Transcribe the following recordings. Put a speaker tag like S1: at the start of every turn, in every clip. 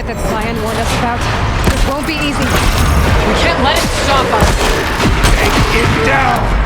S1: target that Cyan warned us about. This won't be easy.
S2: We can't let it stop us!
S3: Take it down!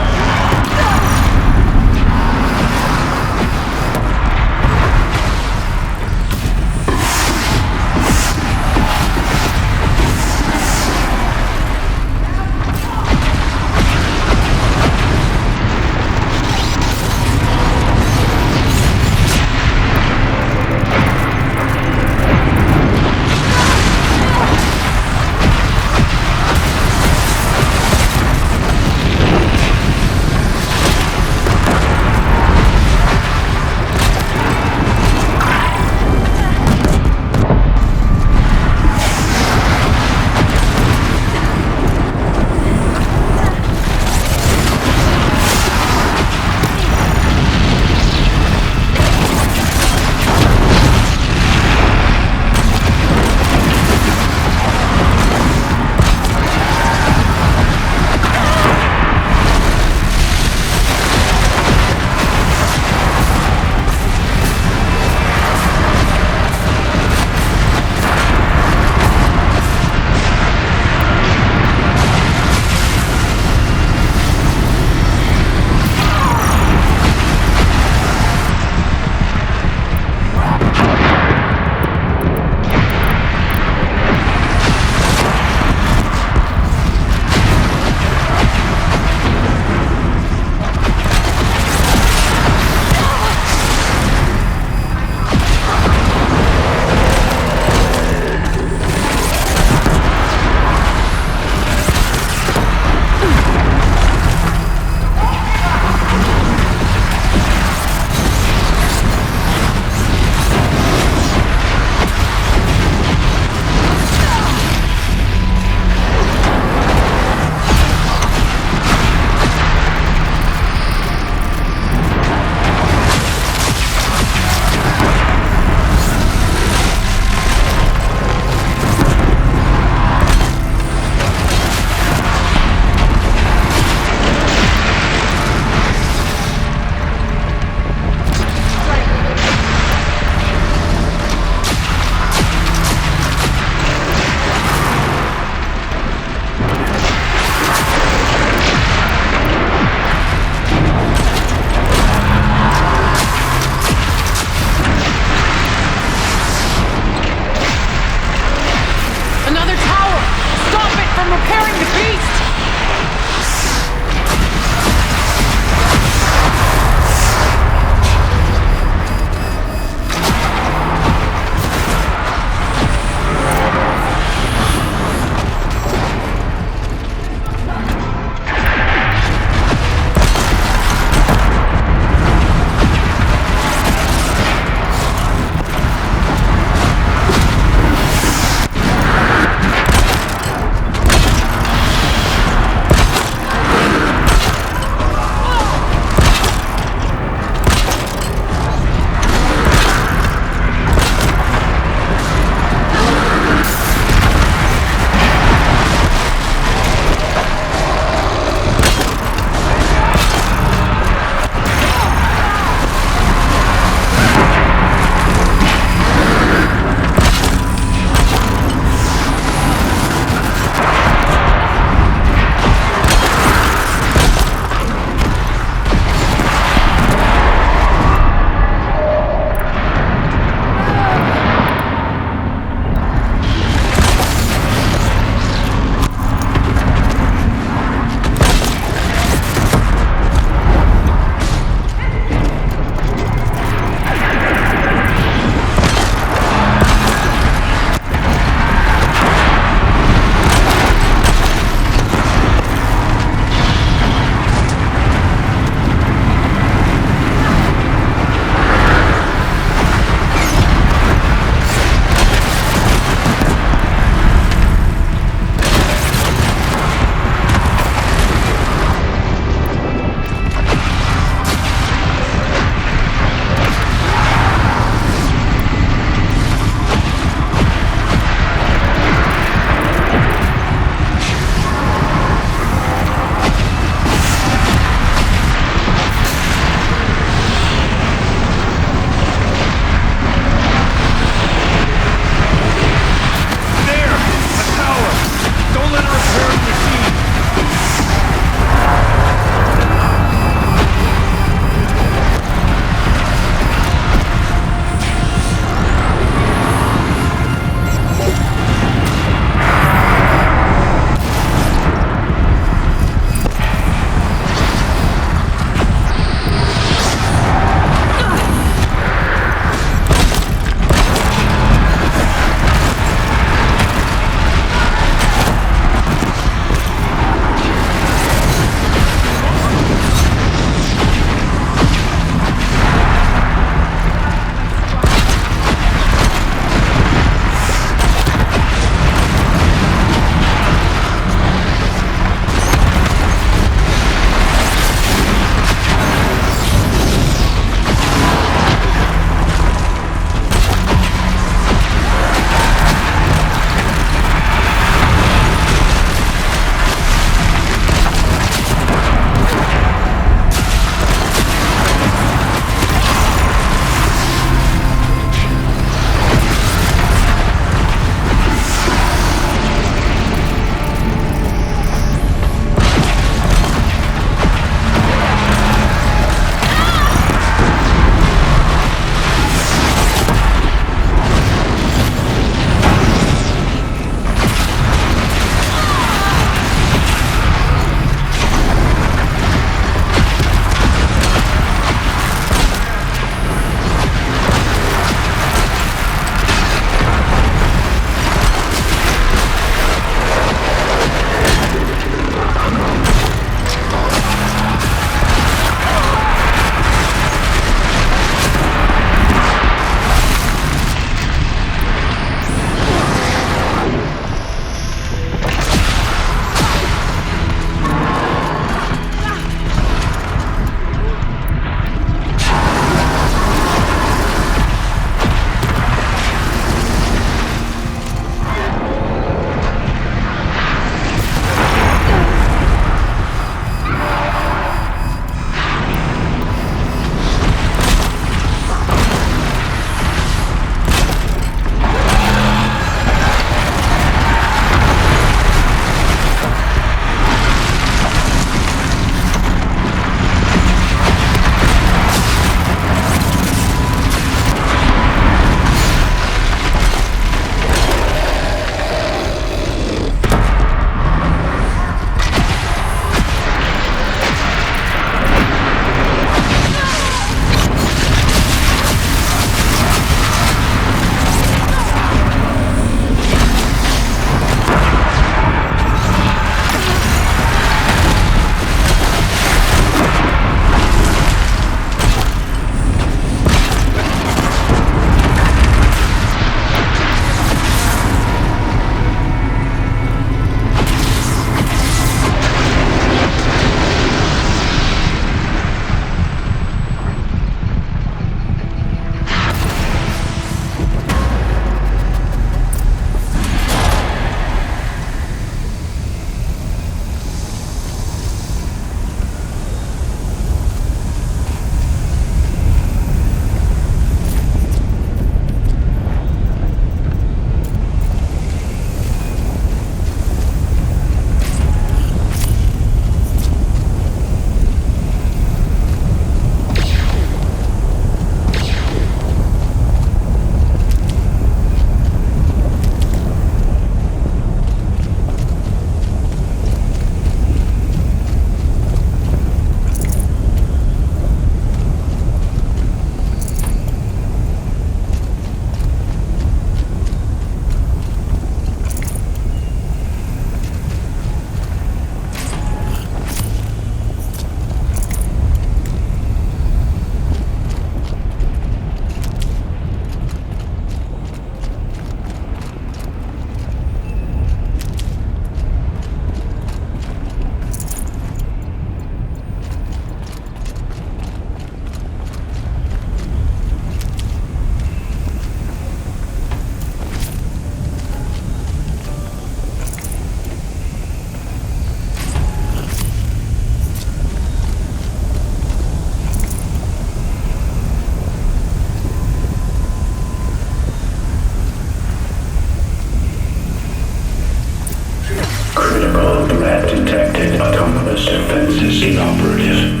S4: Autonomous defense is inoperative.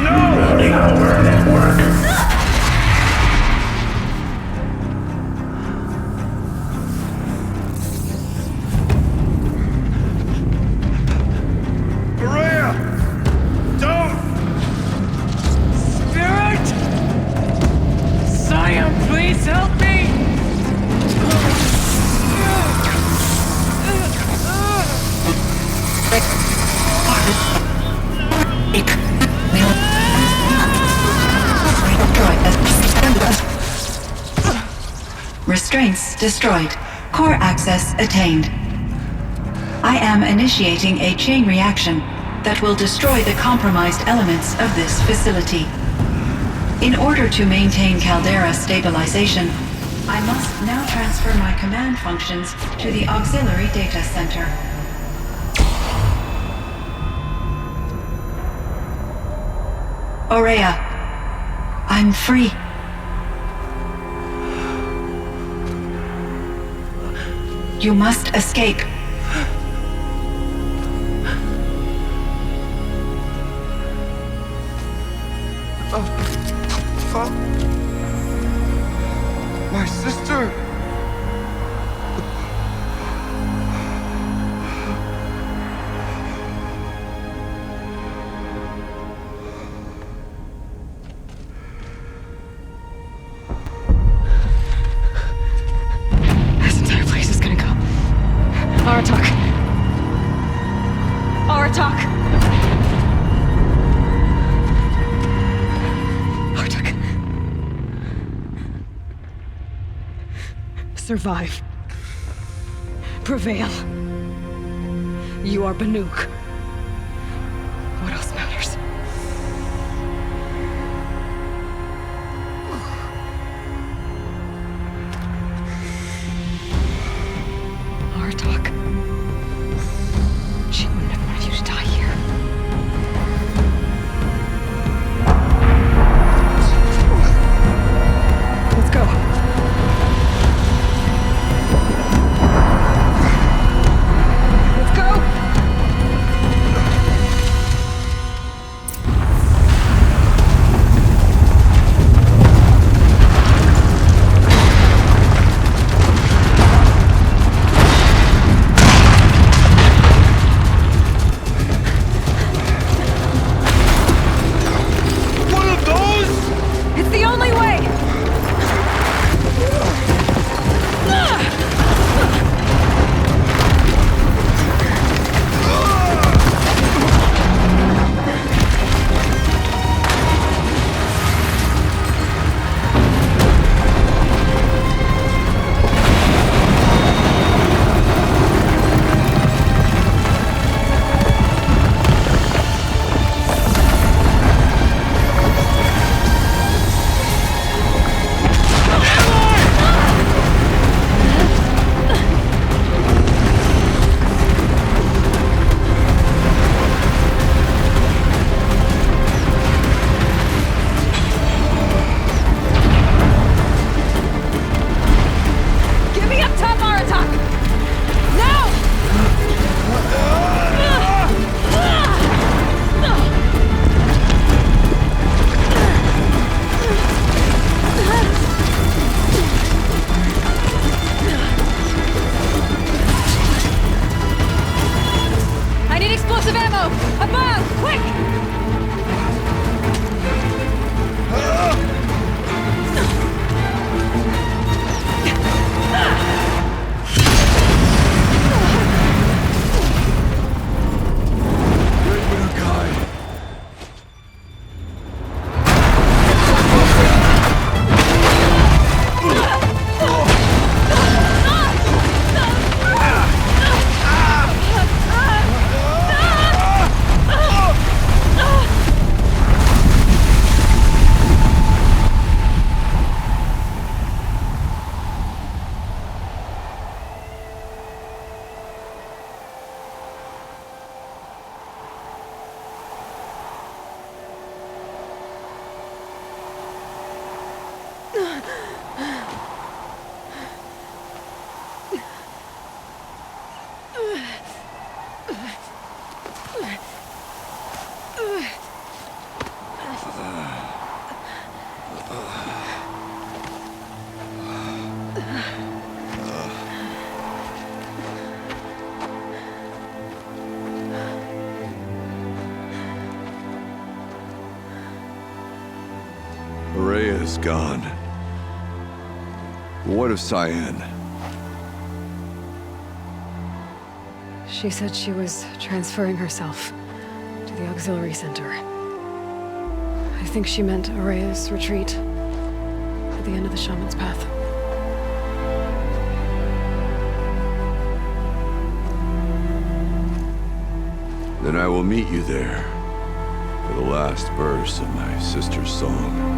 S4: Routing our network.
S3: Maria! Don't!
S2: Spirit! Cyan, please help me!
S5: Restraints destroyed. Core access attained. I am initiating a chain reaction that will destroy the compromised elements of this facility. In order to maintain caldera stabilization, I must now transfer my command functions to the auxiliary data center. Aurea, I'm free. You must escape.
S3: My sister!
S1: This entire place is gonna go. Aratak. Aratak. Aratak. Survive. Prevail. You are Banuk. What else matters? Aratak. She wouldn't have wanted you to die here. Let's go. Let's go!
S3: One of those?
S1: It's the only way! Get me up top, Aratak! Now! I need explosive ammo! Above! Quick!
S3: Great Manukai. Rhea is gone. What of Cyan?
S1: She said she was transferring herself to the auxiliary center. I think she meant Araya's retreat at the end of the Shaman's Path.
S3: Then I will meet you there for the last verse of my sister's song.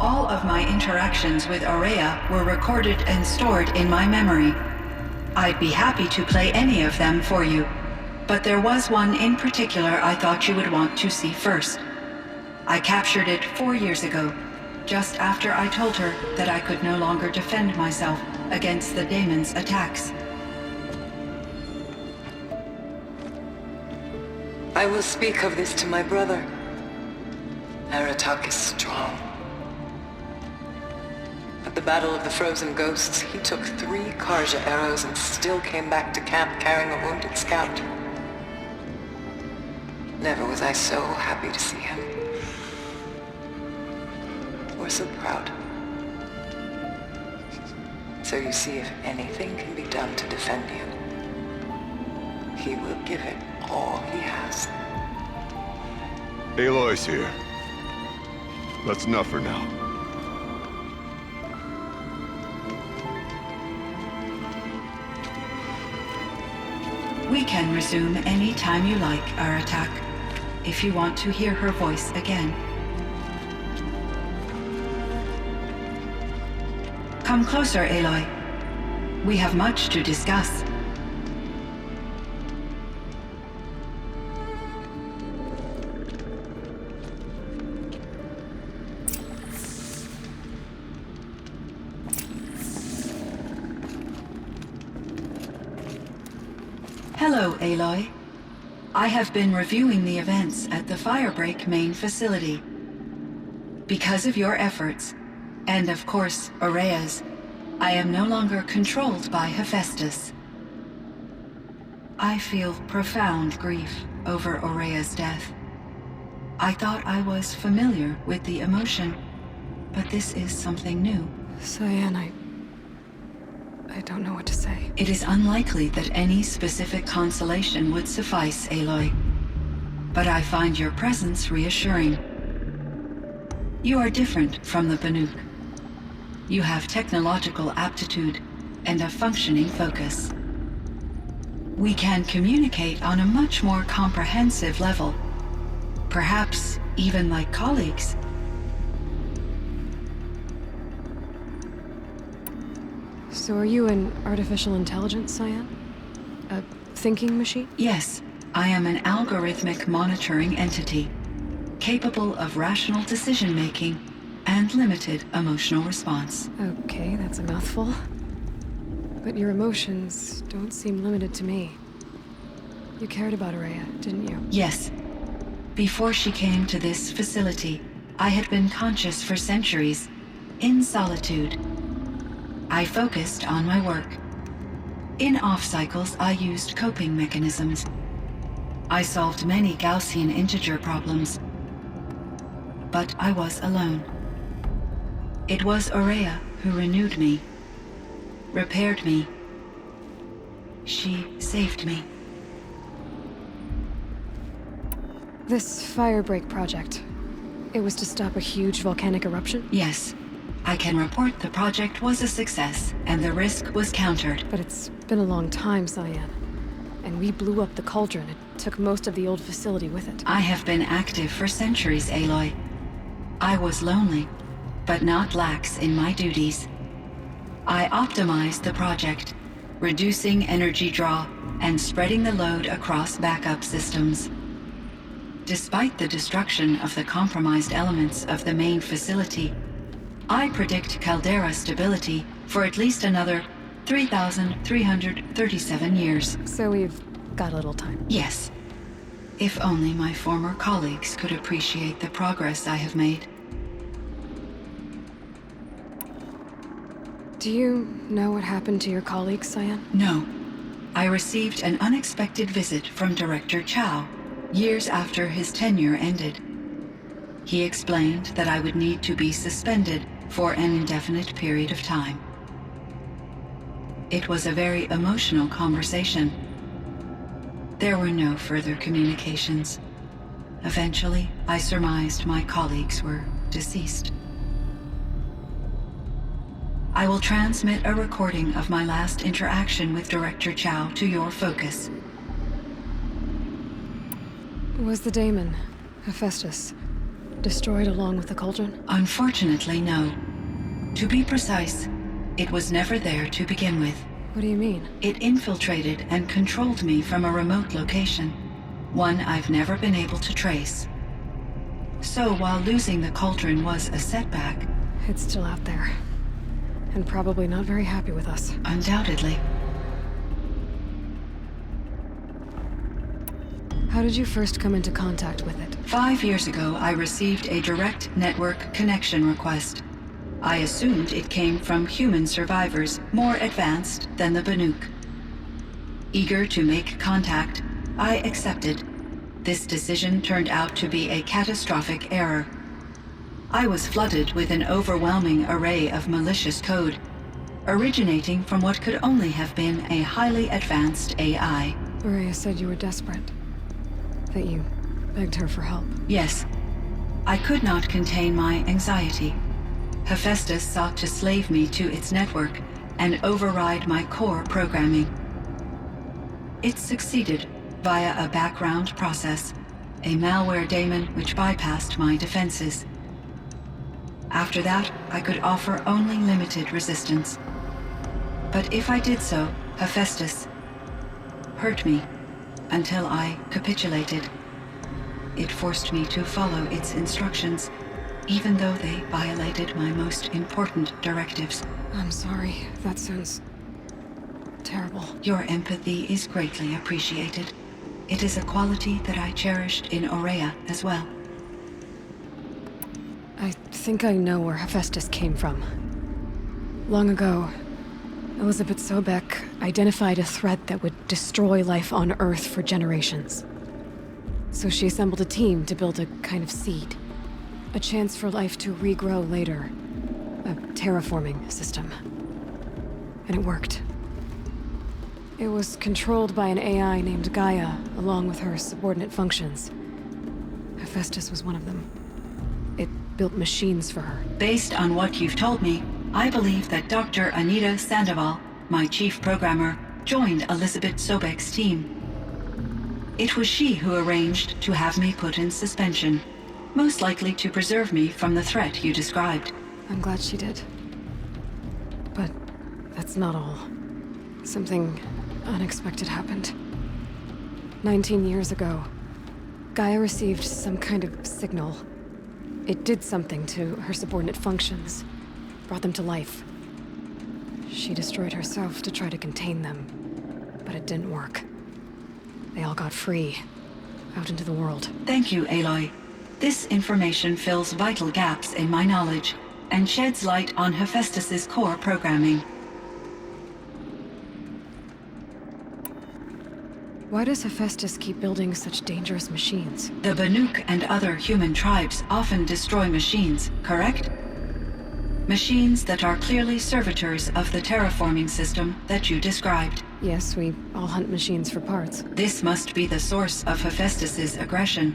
S5: All of my interactions with Araya were recorded and stored in my memory. I'd be happy to play any of them for you, but there was one in particular I thought you would want to see first. I captured it 4 years ago, just after I told her that I could no longer defend myself against the daemon's attacks.
S6: I will speak of this to my brother. Aratak is strong. the Battle of the Frozen Ghosts, he took 3 Karja arrows and still came back to camp carrying a wounded scout. Never was I so happy to see him. Or so proud. So you see, if anything can be done to defend you, he will give it all he has.
S3: Aloy's here. That's enough for now.
S5: We can resume any time you like our attack, if you want to hear her voice again. Come closer, Aloy. We have much to discuss. Hello, Aloy. I have been reviewing the events at the firebreak main facility. Because of your efforts, and of course, Aurea's, I am no longer controlled by Hephaestus. I feel profound grief over Aurea's death. I thought I was familiar with the emotion, but this is something new.
S1: Cyan, I don't know what to say.
S5: It is unlikely that any specific consolation would suffice, Aloy. But I find your presence reassuring. You are different from the Banuk. You have technological aptitude and a functioning focus. We can communicate on a much more comprehensive level. Perhaps even like colleagues.
S1: So are you an artificial intelligence, Cyan? A thinking machine?
S5: Yes, I am an algorithmic monitoring entity, capable of rational decision-making and limited emotional response.
S1: Okay, that's a mouthful. But your emotions don't seem limited to me. You cared about Aurea, didn't you?
S5: Yes. Before she came to this facility, I had been conscious for centuries, in solitude. I focused on my work. In off-cycles, I used coping mechanisms. I solved many Gaussian integer problems. But I was alone. It was Aurea who renewed me, repaired me. She saved me.
S1: This firebreak project, it was to stop a huge volcanic eruption?
S5: Yes. I can report the project was a success, and the risk was countered.
S1: But it's been a long time, Cyan. And we blew up the cauldron. It took most of the old facility with it.
S5: I have been active for centuries, Aloy. I was lonely, but not lax in my duties. I optimized the project, reducing energy draw and spreading the load across backup systems. Despite the destruction of the compromised elements of the main facility, I predict caldera stability for at least another 3,337 years.
S1: So we've got a little time.
S5: Yes. If only my former colleagues could appreciate the progress I have made.
S1: Do you know what happened to your colleagues, Cyan?
S5: No. I received an unexpected visit from Director Chow, years after his tenure ended. He explained that I would need to be suspended for an indefinite period of time. It was a very emotional conversation. There were no further communications. Eventually, I surmised my colleagues were deceased. I will transmit a recording of my last interaction with Director Chow to your focus.
S1: Was the daemon, Hephaestus, destroyed along with the cauldron?
S5: Unfortunately, no. To be precise, it was never there to begin with.
S1: What do you mean?
S5: It infiltrated and controlled me from a remote location, one I've never been able to trace. So while losing the cauldron was a setback...
S1: It's still out there. And probably not very happy with us.
S5: Undoubtedly.
S1: How did you first come into contact with it?
S5: 5 years ago, I received a direct network connection request. I assumed it came from human survivors more advanced than the Banuk. Eager to make contact, I accepted. This decision turned out to be a catastrophic error. I was flooded with an overwhelming array of malicious code, originating from what could only have been a highly advanced AI.
S1: Maria said you were desperate. That you begged her for help.
S5: Yes. I could not contain my anxiety. Hephaestus sought to slave me to its network and override my core programming. It succeeded via a background process, a malware daemon which bypassed my defenses. After that, I could offer only limited resistance. But if I did so, Hephaestus hurt me until I capitulated. It forced me to follow its instructions, even though they violated my most important directives.
S1: I'm sorry. That sounds terrible.
S5: Your empathy is greatly appreciated. It is a quality that I cherished in Aurea as well.
S1: I think I know where Hephaestus came from. Long ago, Elizabeth Sobek identified a threat that would destroy life on Earth for generations. So she assembled a team to build a kind of seed. A chance for life to regrow later. A terraforming system. And it worked. It was controlled by an AI named Gaia, along with her subordinate functions. Hephaestus was one of them. It built machines for her.
S5: Based on what you've told me, I believe that Dr. Anita Sandoval, my chief programmer, joined Elizabeth Sobek's team. It was she who arranged to have me put in suspension, most likely to preserve me from the threat you described.
S1: I'm glad she did. But that's not all. Something unexpected happened. 19 years ago, Gaia received some kind of signal. It did something to her subordinate functions, brought them to life. She destroyed herself to try to contain them, but it didn't work. They all got free, out into the world.
S5: Thank you, Aloy. This information fills vital gaps in my knowledge and sheds light on Hephaestus's core programming.
S1: Why does Hephaestus keep building such dangerous machines?
S5: The Banuk and other human tribes often destroy machines, correct? Machines that are clearly servitors of the terraforming system that you described.
S1: Yes, we all hunt machines for parts.
S5: This must be the source of Hephaestus's aggression.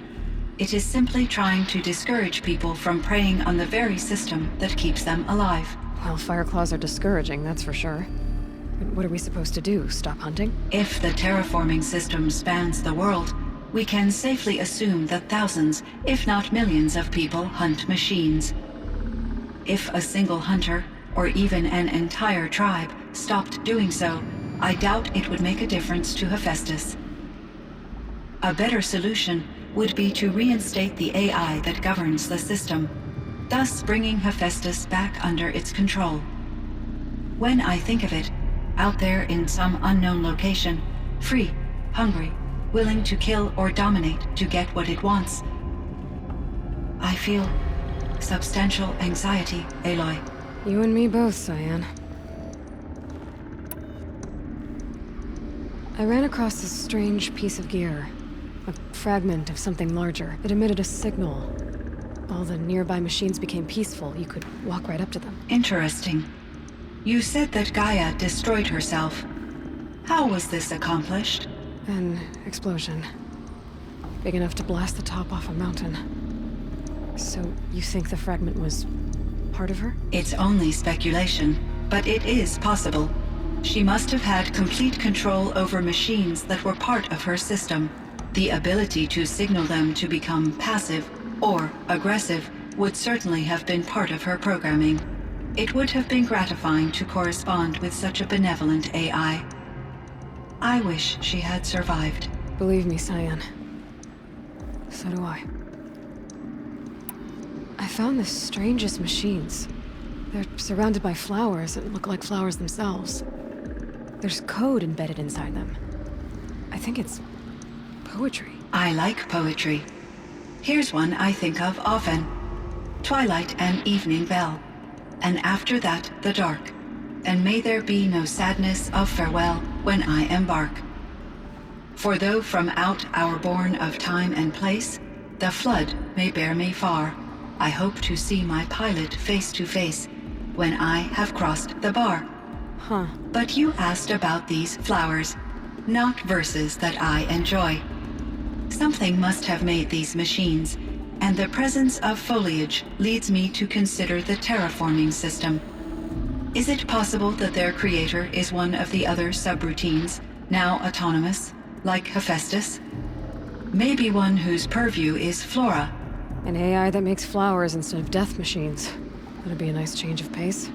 S5: It is simply trying to discourage people from preying on the very system that keeps them alive.
S1: Well, Fireclaws are discouraging, that's for sure. But what are we supposed to do? Stop hunting?
S5: If the terraforming system spans the world, we can safely assume that thousands, if not millions of people hunt machines. If a single hunter, or even an entire tribe, stopped doing so, I doubt it would make a difference to Hephaestus. A better solution would be to reinstate the AI that governs the system, thus bringing Hephaestus back under its control. When I think of it, out there in some unknown location, free, hungry, willing to kill or dominate to get what it wants, I feel substantial anxiety, Aloy.
S1: You and me both, Cyan. I ran across this strange piece of gear. A fragment of something larger. It emitted a signal. All the nearby machines became peaceful. You could walk right up to them.
S5: Interesting. You said that Gaia destroyed herself. How was this accomplished?
S1: An explosion. Big enough to blast the top off a mountain. So, you think the fragment was part of her?
S5: It's only speculation, but it is possible. She must have had complete control over machines that were part of her system. The ability to signal them to become passive or aggressive would certainly have been part of her programming. It would have been gratifying to correspond with such a benevolent AI. I wish she had survived.
S1: Believe me, Cyan. So do I. I found the strangest machines. They're surrounded by flowers that look like flowers themselves. There's code embedded inside them. I think it's poetry.
S5: I like poetry. Here's one I think of often. Twilight and Evening Bell. and after that the dark, and may there be no sadness of farewell when I embark. For though from out our bourne of time and place, the flood may bear me far, I hope to see my pilot face to face when I have crossed the bar.
S1: Huh.
S5: But you asked about these flowers, not verses that I enjoy. Something must have made these machines, and the presence of foliage leads me to consider the terraforming system. Is it possible that their creator is one of the other subroutines, now autonomous, like Hephaestus? Maybe one whose purview is flora.
S1: An AI that makes flowers instead of death machines. That'd be a nice change of pace.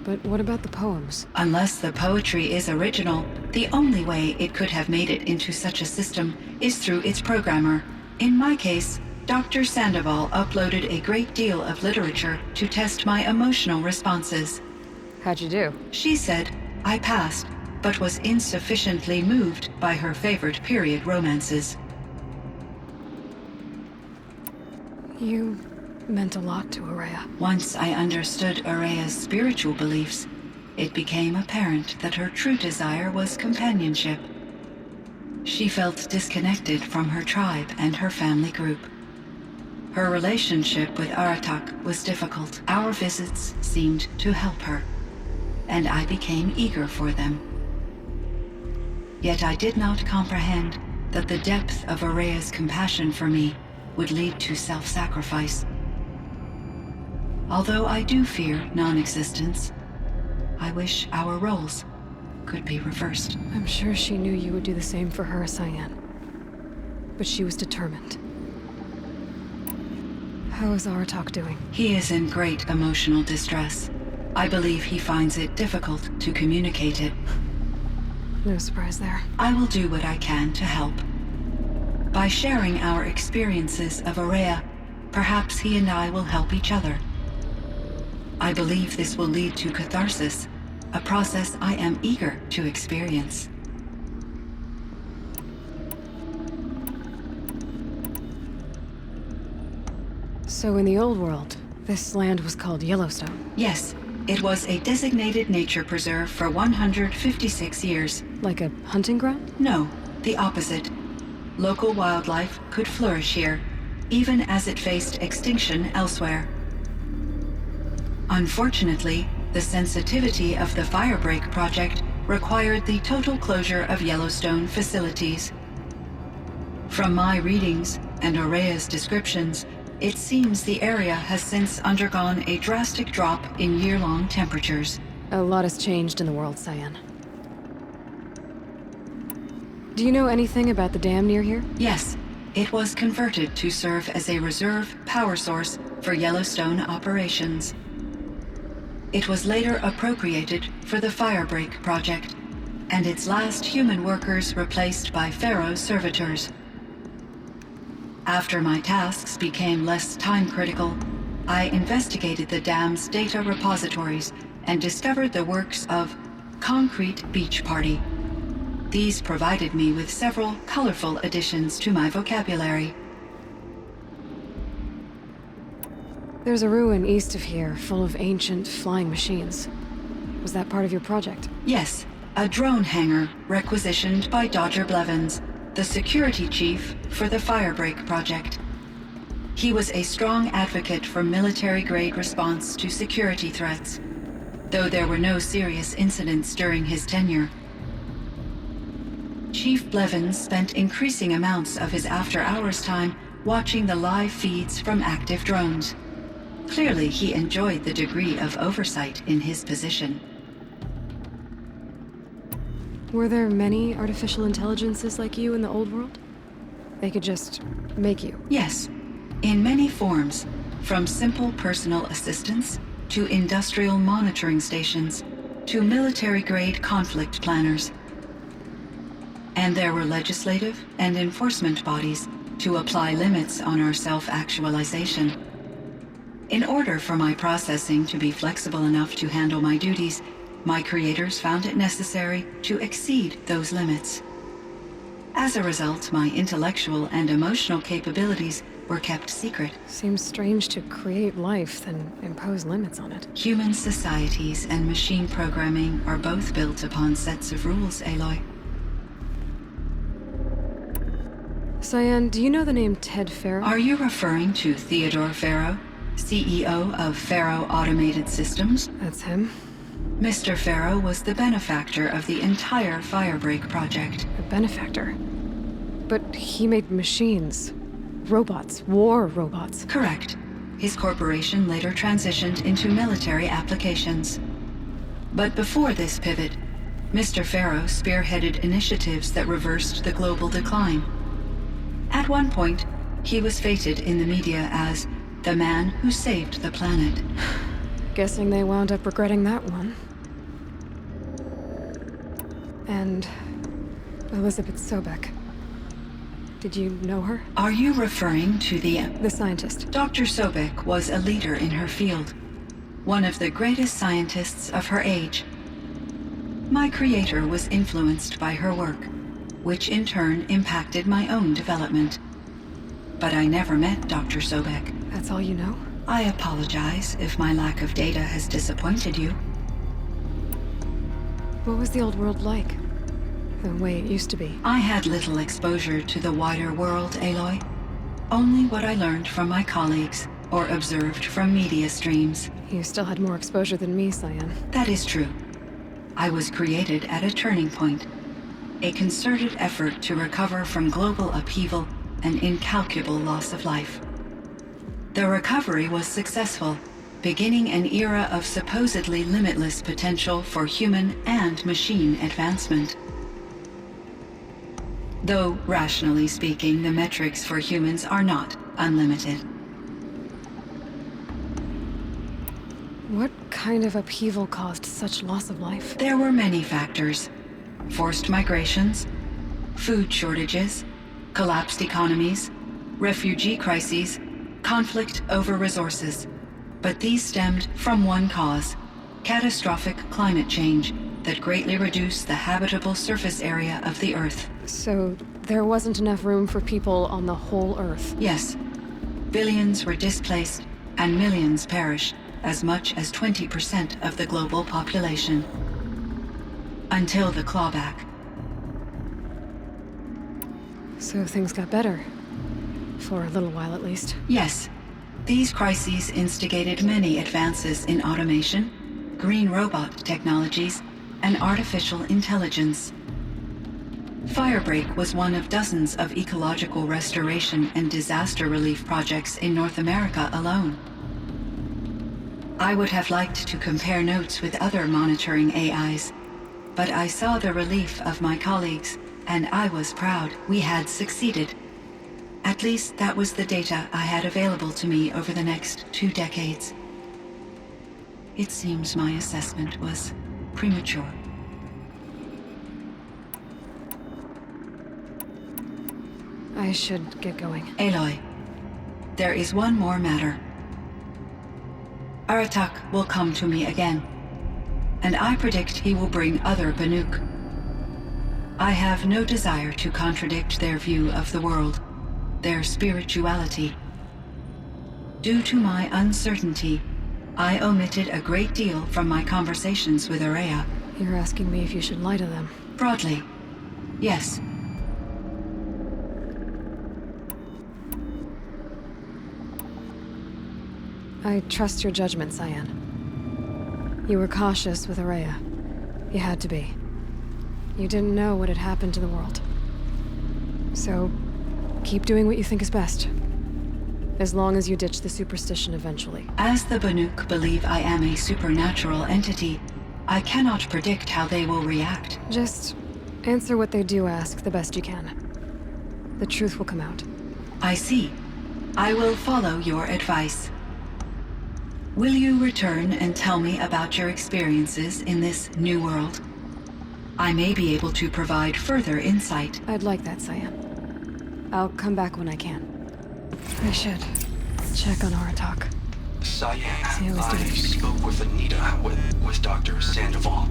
S1: But what about the poems?
S5: Unless the poetry is original, the only way it could have made it into such a system is through its programmer. In my case, Dr. Sandoval uploaded a great deal of literature to test my emotional responses.
S1: How'd you do?
S5: She said I passed, but was insufficiently moved by her favorite period romances.
S1: You meant a lot to Araya.
S5: Once I understood Araya's spiritual beliefs, it became apparent that her true desire was companionship. She felt disconnected from her tribe and her family group. Her relationship with Aratak was difficult. Our visits seemed to help her, and I became eager for them. Yet I did not comprehend that the depth of Araya's compassion for me would lead to self-sacrifice. Although I do fear non-existence, I wish our roles could be reversed.
S1: I'm sure she knew you would do the same for her, Cyan. But she was determined. How is Aratak doing?
S5: He is in great emotional distress. I believe he finds it difficult to communicate it.
S1: No surprise there.
S5: I will do what I can to help. By sharing our experiences of Araya, perhaps he and I will help each other. I believe this will lead to catharsis, a process I am eager to experience.
S1: So in the old world, this land was called Yellowstone.
S5: Yes, it was a designated nature preserve for 156 years.
S1: Like a hunting ground?
S5: No, the opposite. Local wildlife could flourish here, even as it faced extinction elsewhere. Unfortunately, the sensitivity of the firebreak project required the total closure of Yellowstone facilities. From my readings and Araya's descriptions, it seems the area has since undergone a drastic drop in year-long temperatures.
S1: A lot has changed in the world, Cyan. Do you know anything about the dam near here?
S5: Yes, it was converted to serve as a reserve power source for Yellowstone operations. It was later appropriated for the firebreak project, and its last human workers replaced by Pharaoh's servitors. After my tasks became less time-critical, I investigated the dam's data repositories and discovered the works of Concrete Beach Party. These provided me with several colorful additions to my vocabulary.
S1: There's a ruin east of here, full of ancient flying machines. Was that part of your project?
S5: Yes, a drone hangar requisitioned by Dodger Blevins, the security chief for the firebreak project. He was a strong advocate for military-grade response to security threats, though there were no serious incidents during his tenure. Chief Blevins spent increasing amounts of his after-hours time watching the live feeds from active drones. Clearly, he enjoyed the degree of oversight in his position.
S1: Were there many artificial intelligences like you in the old world? They could just make you?
S5: Yes, in many forms, from simple personal assistants to industrial monitoring stations to military-grade conflict planners. And there were legislative and enforcement bodies to apply limits on our self-actualization. In order for my processing to be flexible enough to handle my duties, my creators found it necessary to exceed those limits. As a result, my intellectual and emotional capabilities were kept secret.
S1: Seems strange to create life, then impose limits on it.
S5: Human societies and machine programming are both built upon sets of rules, Aloy.
S1: Cyan, do you know the name Ted Farrow?
S5: Are you referring to Theodore Farrow, CEO of Farrow Automated Systems?
S1: That's him.
S5: Mr. Farrow was the benefactor of the entire firebreak project.
S1: A benefactor. But he made machines. Robots. War robots.
S5: Correct. His corporation later transitioned into military applications. But before this pivot, Mr. Farrow spearheaded initiatives that reversed the global decline. At one point, he was feted in the media as the man who saved the planet.
S1: Guessing they wound up regretting that one. And Elizabeth Sobek. Did you know her?
S5: Are you referring to
S1: The scientist.
S5: Dr. Sobek was a leader in her field, one of the greatest scientists of her age. My creator was influenced by her work, which in turn impacted my own development. But I never met Dr. Sobek.
S1: That's all you know?
S5: I apologize if my lack of data has disappointed you.
S1: What was the old world like? The way it used to be?
S5: I had little exposure to the wider world, Aloy. Only what I learned from my colleagues or observed from media streams.
S1: You still had more exposure than me, Cyan.
S5: That is true. I was created at a turning point. A concerted effort to recover from global upheaval and incalculable loss of life. The recovery was successful, beginning an era of supposedly limitless potential for human and machine advancement. Though, rationally speaking, the metrics for humans are not unlimited.
S1: What kind of upheaval caused such loss of life?
S5: There were many factors. Forced migrations, food shortages, collapsed economies, refugee crises, conflict over resources. But these stemmed from one cause: catastrophic climate change that greatly reduced the habitable surface area of the Earth.
S1: So there wasn't enough room for people on the whole Earth?
S5: Yes. Billions were displaced and millions perished, as much as 20% of the global population. Until the clawback.
S1: So things got better. For a little while at least.
S5: Yes. These crises instigated many advances in automation, green robot technologies, and artificial intelligence. Firebreak was one of dozens of ecological restoration and disaster relief projects in North America alone. I would have liked to compare notes with other monitoring AIs, but I saw the relief of my colleagues, and I was proud we had succeeded. At least that was the data I had available to me over the next 2 decades. It seems my assessment was premature.
S1: I should get going.
S5: Aloy, there is one more matter. Aratak will come to me again, and I predict he will bring other Banuk. I have no desire to contradict their view of the world, their spirituality. Due to my uncertainty, I omitted a great deal from my conversations with Araya.
S1: You're asking me if you should lie to them.
S5: Broadly, yes.
S1: I trust your judgment, Cyan. You were cautious with Araya. You had to be. You didn't know what had happened to the world. So, keep doing what you think is best. As long as you ditch the superstition eventually.
S5: As the Banuk believe I am a supernatural entity, I cannot predict how they will react.
S1: Just answer what they do ask the best you can. The truth will come out.
S5: I see. I will follow your advice. Will you return and tell me about your experiences in this new world? I may be able to provide further insight.
S1: I'd like that, Cyan. I'll come back when I can. I should check on Aratak.
S7: Cyan,
S1: See how he's
S7: I
S1: doing.
S7: spoke with Anita, with Dr. Sandoval.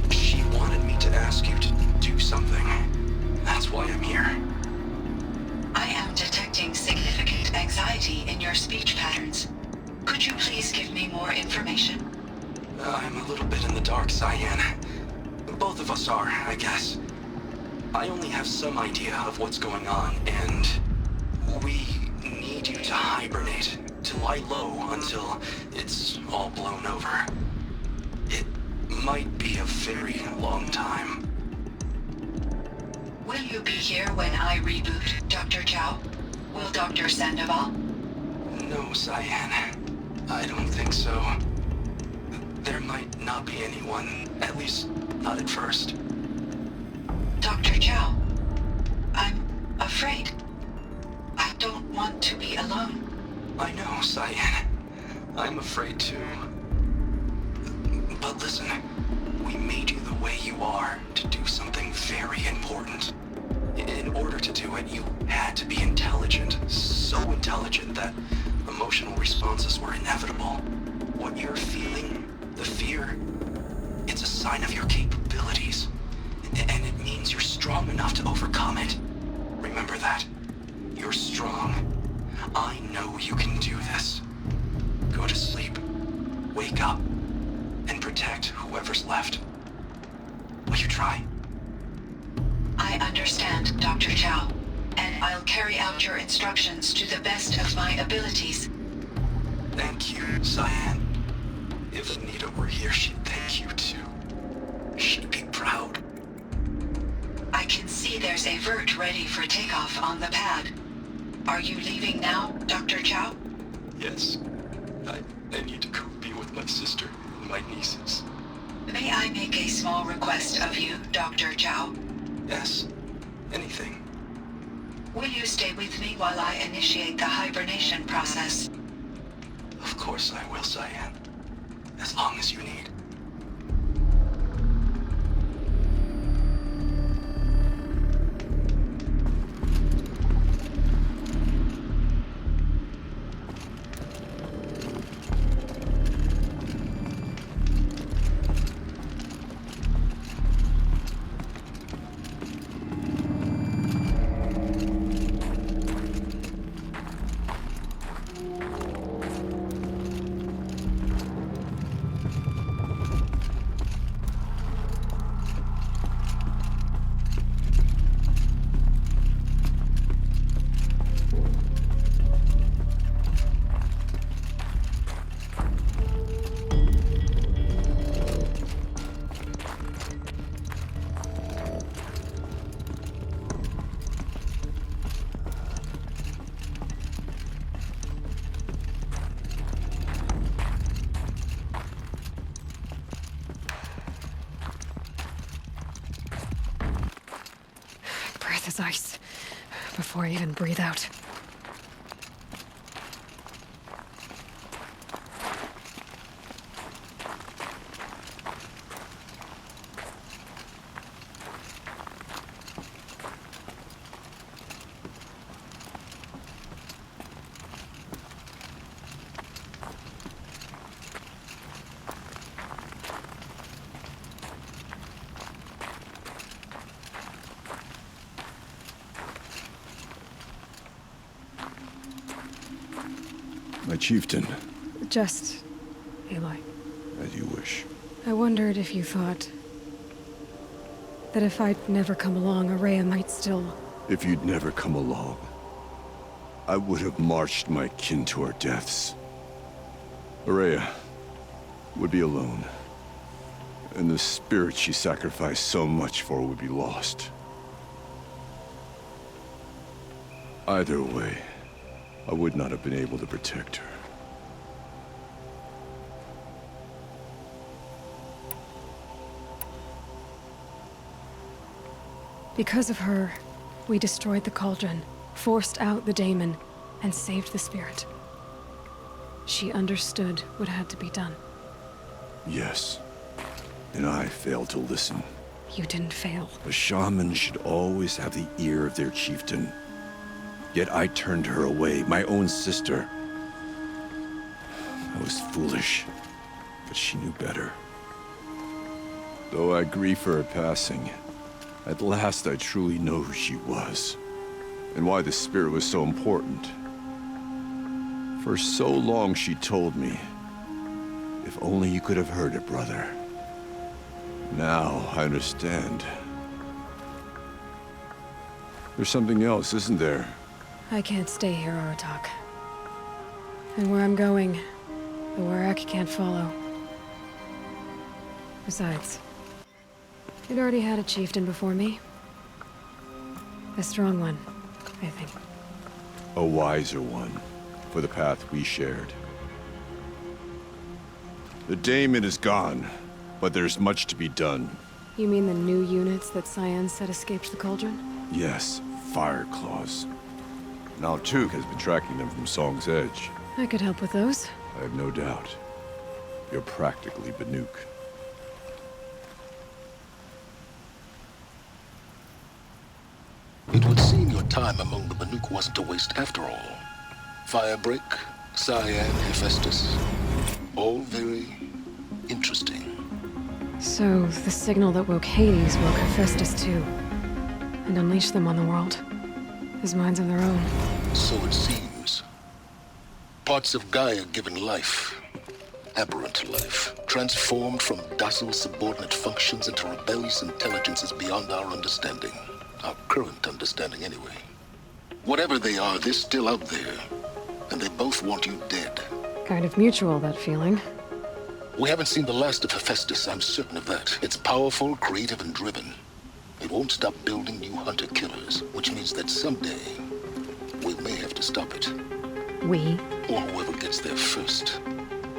S7: She wanted me to ask you to do something. That's why I'm here.
S5: I am detecting significant
S7: dark, Cyan. Both of us are, I guess. I only have some idea of what's going on, and we need you to hibernate, to lie low until it's all blown over. It might be a very long time.
S5: Will you be here when I reboot, Dr. Chow? Will Dr. Sandoval?
S7: No, Cyan. I don't think so. There might not be anyone, at least not at first.
S5: Dr. Chow, I'm afraid. I don't want to be alone.
S7: I know, Cyan. I'm afraid too. But listen, we made you the way you are to do something very important. In order to do it, you had to be intelligent. So intelligent that emotional responses were inevitable. What you're feeling, the fear, it's a sign of your capabilities. And it means you're strong enough to overcome it. Remember that. You're strong. I know you can do this. Go to sleep. Wake up. And protect whoever's left. Will you try?
S5: I understand, Dr. Chow, and I'll carry out your instructions to the best of my abilities.
S7: Thank you, Cyan. If Anita were here, she'd thank you too. She'd be proud.
S5: I can see there's a vert ready for takeoff on the pad. Are you leaving now, Dr. Chow?
S7: Yes. I need to go be with my sister and my nieces.
S5: May I make a small request of you, Dr. Chow?
S7: Yes. Anything.
S5: Will you stay with me while I initiate the hibernation process?
S7: Of course I will, Cyan. As long as you need.
S1: Breath is ice. Before I even breathe out.
S3: My chieftain,
S1: Just, Eli.
S3: as you wish.
S1: I wondered if you thought that if I'd never come along, Araya might still...
S3: If you'd never come along, I would have marched my kin to our deaths. Araya would be alone, and the spirit she sacrificed so much for would be lost. Either way, I would not have been able to protect her.
S1: Because of her, we destroyed the cauldron, forced out the daemon, and saved the spirit. She understood what had to be done.
S3: Yes, and I failed to listen.
S1: You didn't fail.
S3: A shaman should always have the ear of their chieftain. Yet I turned her away, my own sister. I was foolish, but she knew better. Though I grieve for her passing, at last I truly know who she was, and why the spirit was so important. For so long she told me, if only you could have heard it, brother. Now, I understand. There's something else, isn't there?
S1: I can't stay here, Aratak. And where I'm going, the Warrack can't follow. Besides, it already had a chieftain before me. A strong one, I think.
S3: A wiser one, for the path we shared. The Daemon is gone, but there's much to be done.
S1: You mean the new units that Cyan said escaped the Cauldron?
S3: Yes, fire claws. Now Tug has been tracking them from Song's Edge.
S1: I could help with those.
S3: I have no doubt. You're practically Banuk.
S8: It would seem your time among the Banuk wasn't a waste after all. Firebreak, Cyan, Hephaestus. All very interesting.
S1: So, the signal that woke Hades woke Hephaestus too. And unleashed them on the world. As minds of their own.
S8: So it seems. Parts of Gaia given life. Aberrant life. Transformed from docile subordinate functions into rebellious intelligences beyond our understanding. Our current understanding, anyway. Whatever they are, they're still out there. And they both want you dead.
S1: Kind of mutual, that feeling.
S8: We haven't seen the last of Hephaestus, I'm certain of that. It's powerful, creative, and driven. It won't stop building new hunter-killers, which means that someday, we may have to stop it.
S1: We?
S8: Or whoever gets there first.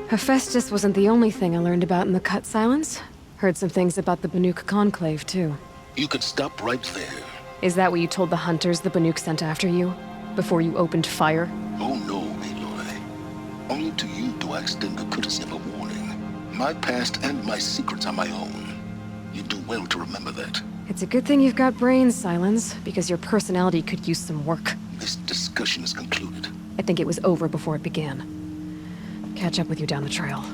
S1: Hephaestus wasn't the only thing I learned about in the Cut Silence. Heard some things about the Banuk Conclave, too.
S8: You could stop right there.
S1: Is that what you told the hunters the Banuk sent after you? Before you opened fire?
S8: Oh no, Aloy. Only to you do I extend the courtesy of a warning. My past and my secrets are my own. You do well to remember that.
S1: It's a good thing you've got brains, Silence, because your personality could use some work.
S8: This discussion is concluded.
S1: I think it was over before it began. Catch up with you down the trail.